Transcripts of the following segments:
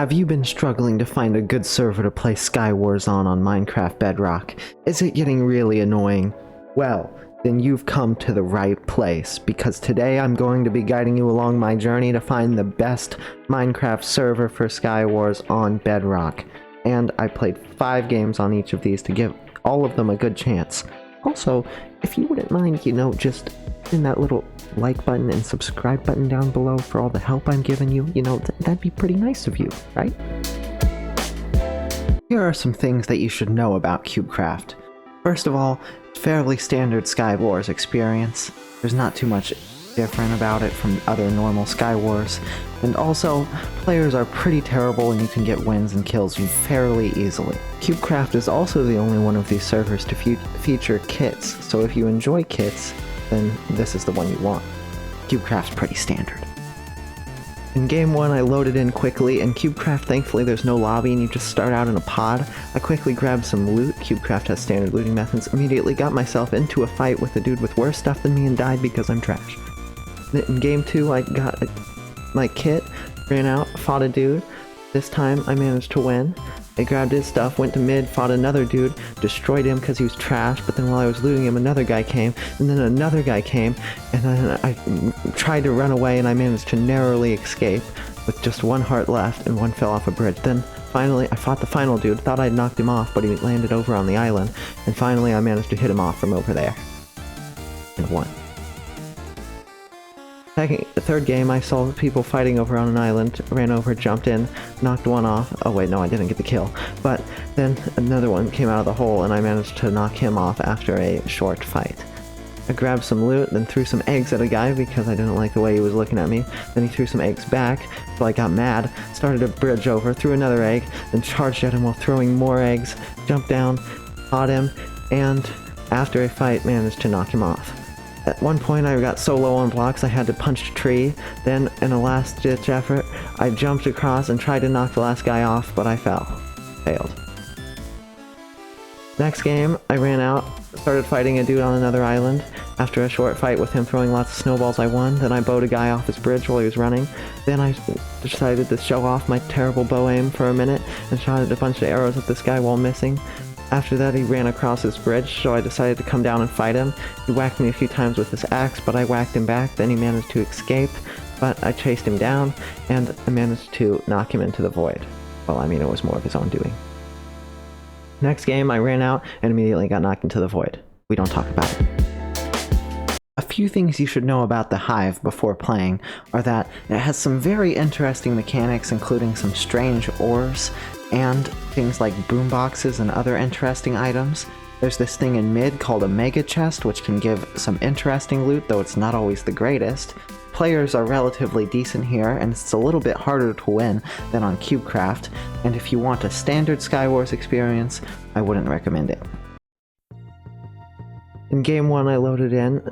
Have you been struggling to find a good server to play Skywars on Minecraft Bedrock? Is it getting really annoying? Well, then you've come to the right place, because today I'm going to be guiding you along my journey to find the best Minecraft server for Skywars on Bedrock. And I played 5 games on each of these to give all of them a good chance. Also, if you wouldn't mind, just hitting that little like button and subscribe button down below for all the help I'm giving you, that'd be pretty nice of you, right? Here are some things that you should know about Cubecraft. First of all, fairly standard Skywars experience. There's not too much different about it from other normal Skywars. And also, players are pretty terrible and you can get wins and kills fairly easily. Cubecraft is also the only one of these servers to feature kits, so if you enjoy kits, then this is the one you want. Cubecraft's pretty standard. In game 1 I loaded in quickly, and Cubecraft, thankfully there's no lobby and you just start out in a pod. I quickly grabbed some loot. Cubecraft has standard looting methods. Immediately got myself into a fight with a dude with worse stuff than me and died because I'm trash. In game 2 I got my kit, ran out, fought a dude. This time I managed to win. I grabbed his stuff, went to mid, fought another dude, destroyed him because he was trash, but then while I was looting him another guy came, and then another guy came, and then I tried to run away and I managed to narrowly escape with just 1 heart left and 1 fell off a bridge. Then finally I fought the final dude, thought I'd knocked him off, but he landed over on the island, and finally I managed to hit him off from over there. And won. The third game, I saw people fighting over on an island, ran over, jumped in, knocked one off. Oh wait, no, I didn't get the kill. But then another one came out of the hole and I managed to knock him off after a short fight. I grabbed some loot, then threw some eggs at a guy because I didn't like the way he was looking at me. Then he threw some eggs back, so I got mad, started a bridge over, threw another egg, then charged at him while throwing more eggs, jumped down, caught him, and after a fight managed to knock him off. At one point I got so low on blocks I had to punch a tree. Then, in a last-ditch effort, I jumped across and tried to knock the last guy off, but I failed. Next game, I ran out, started fighting a dude on another island. After a short fight with him throwing lots of snowballs, I won. Then I bowed a guy off his bridge while he was running. Then I decided to show off my terrible bow aim for a minute and shot a bunch of arrows at this guy while missing. After that he ran across his bridge, so I decided to come down and fight him. He whacked me a few times with his axe, but I whacked him back. Then he managed to escape, but I chased him down, and I managed to knock him into the void. Well, I mean, it was more of his own doing. Next game, I ran out and immediately got knocked into the void. We don't talk about it. A few things you should know about the Hive before playing are that it has some very interesting mechanics, including some strange ores, and things like boomboxes and other interesting items. There's this thing in mid called a mega chest, which can give some interesting loot, though it's not always the greatest. Players are relatively decent here, and it's a little bit harder to win than on Cubecraft, and if you want a standard Skywars experience, I wouldn't recommend it. In game 1 I loaded in.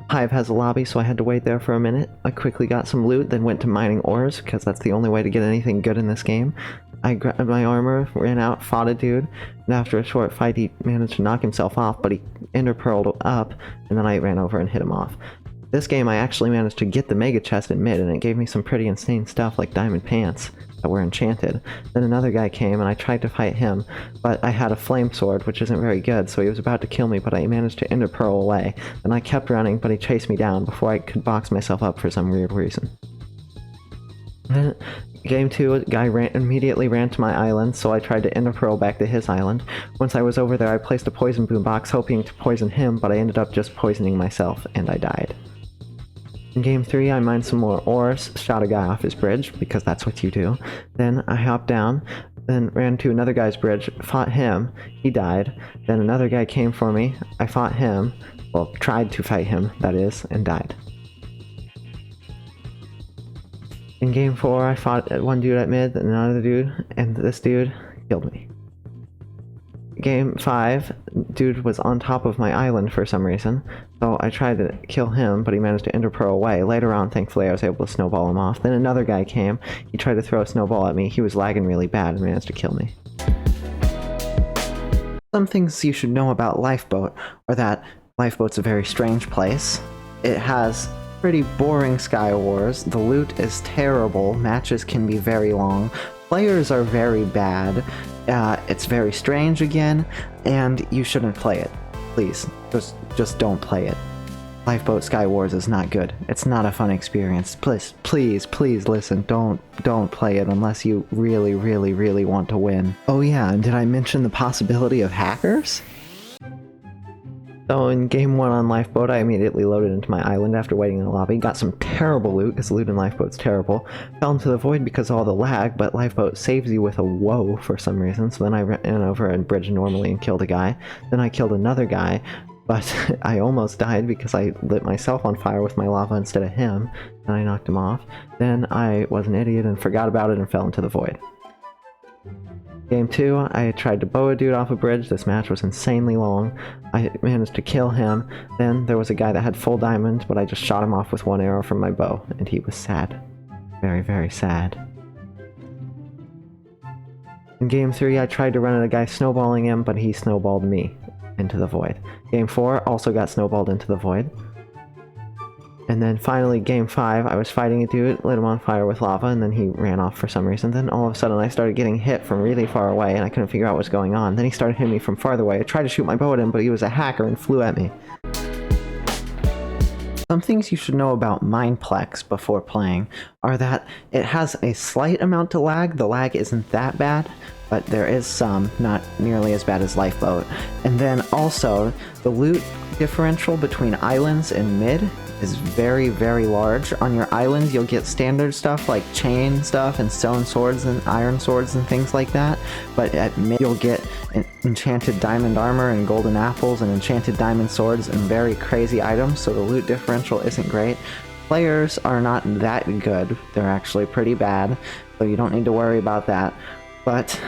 Hive has a lobby, so I had to wait there for a minute. I quickly got some loot, then went to mining ores, because that's the only way to get anything good in this game. I grabbed my armor, ran out, fought a dude, and after a short fight he managed to knock himself off, but he enderpearled up, and then I ran over and hit him off. This game I actually managed to get the mega chest in mid, and it gave me some pretty insane stuff like diamond pants that were enchanted. Then another guy came and I tried to fight him, but I had a flame sword, which isn't very good, so he was about to kill me, but I managed to enderpearl away. Then I kept running, but he chased me down before I could box myself up for some weird reason. Then game 2, a guy immediately ran to my island, so I tried to enderpearl back to his island. Once I was over there I placed a poison boombox hoping to poison him, but I ended up just poisoning myself, and I died. In game 3 I mined some more ores, shot a guy off his bridge, because that's what you do. Then I hopped down, then ran to another guy's bridge, fought him, he died. Then another guy came for me, I fought him, well, tried to fight him, that is, and died. In game 4 I fought one dude at mid, and another dude, and this dude killed me. Game 5, dude was on top of my island for some reason, so I tried to kill him, but he managed to enderpearl away. Later on, thankfully, I was able to snowball him off. Then another guy came, he tried to throw a snowball at me, he was lagging really bad and managed to kill me. Some things you should know about Lifeboat are that Lifeboat's a very strange place. It has pretty boring Skywars, the loot is terrible, matches can be very long, Players are very bad. It's very strange again, and you shouldn't play it. Please, just don't play it. Lifeboat Skywars is not good. It's not a fun experience. Please listen. Don't play it unless you really want to win. Oh yeah, and did I mention the possibility of hackers? So in game 1 on Lifeboat, I immediately loaded into my island after waiting in the lobby, got some terrible loot, because loot in Lifeboat's terrible, fell into the void because of all the lag, but Lifeboat saves you with a whoa for some reason, so then I ran over and bridged normally and killed a guy. Then I killed another guy, but I almost died because I lit myself on fire with my lava instead of him, and I knocked him off. Then I was an idiot and forgot about it and fell into the void. Game 2, I tried to bow a dude off a bridge. This match was insanely long. I managed to kill him. Then there was a guy that had full diamond, but I just shot him off with one arrow from my bow, and he was sad. Very sad. In Game 3, I tried to run at a guy snowballing him, but he snowballed me into the void. Game 4 also got snowballed into the void. And then finally, Game 5, I was fighting a dude, lit him on fire with lava, and then he ran off for some reason. Then all of a sudden I started getting hit from really far away, and I couldn't figure out what's going on. Then he started hitting me from farther away. I tried to shoot my bow at him, but he was a hacker and flew at me. Some things you should know about Mineplex before playing are that it has a slight amount of lag. The lag isn't that bad, but there is some, not nearly as bad as Lifeboat. And then also, the loot differential between islands and mid is very large. On your island, you'll get standard stuff like chain stuff and stone swords and iron swords and things like that, but at mid you'll get enchanted diamond armor and golden apples and enchanted diamond swords and very crazy items, so the loot differential isn't great. Players are not that good. They're actually pretty bad, so you don't need to worry about that. But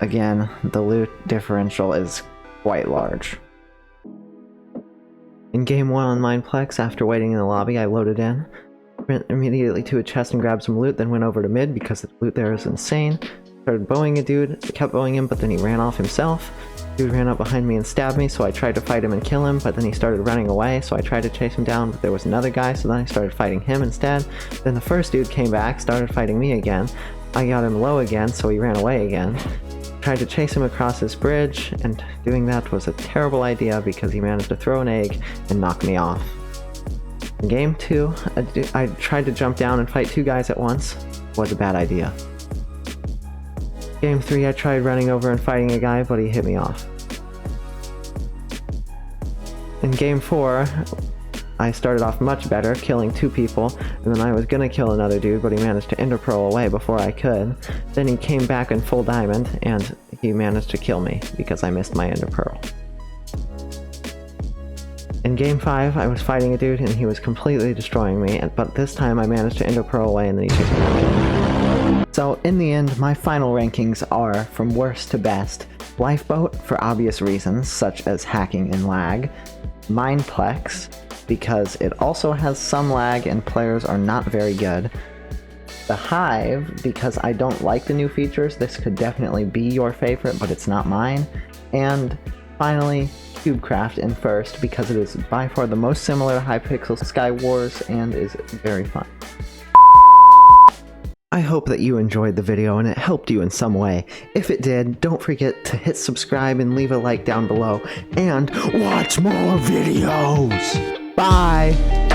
again, the loot differential is quite large. In Game 1 on Mineplex, after waiting in the lobby, I loaded in, went immediately to a chest and grabbed some loot, then went over to mid because the loot there is insane. Started bowing a dude, kept bowing him, but then he ran off himself. Dude ran up behind me and stabbed me, so I tried to fight him and kill him, but then he started running away, so I tried to chase him down, but there was another guy, so then I started fighting him instead. Then the first dude came back, started fighting me again. I got him low again, so he ran away again. Tried to chase him across his bridge, and doing that was a terrible idea because he managed to throw an egg and knock me off. In Game 2, I tried to jump down and fight two guys at once. Was a bad idea. Game 3, I tried running over and fighting a guy, but he hit me off. In Game 4, I started off much better, killing two people, and then I was gonna kill another dude, but he managed to ender pearl away before I could. Then he came back in full diamond, and he managed to kill me because I missed my ender pearl. In Game 5, I was fighting a dude, and he was completely destroying me, but this time I managed to ender pearl away, and then he chased me back. So in the end, my final rankings are from worst to best: Lifeboat for obvious reasons, such as hacking and lag; Mineplex, because it also has some lag and players are not very good; the Hive, because I don't like the new features. This could definitely be your favorite, but it's not mine; and finally, Cubecraft in first, because it is by far the most similar to Hypixel Skywars and is very fun. I hope that you enjoyed the video and it helped you in some way. If it did, don't forget to hit subscribe and leave a like down below, and watch more videos! Bye!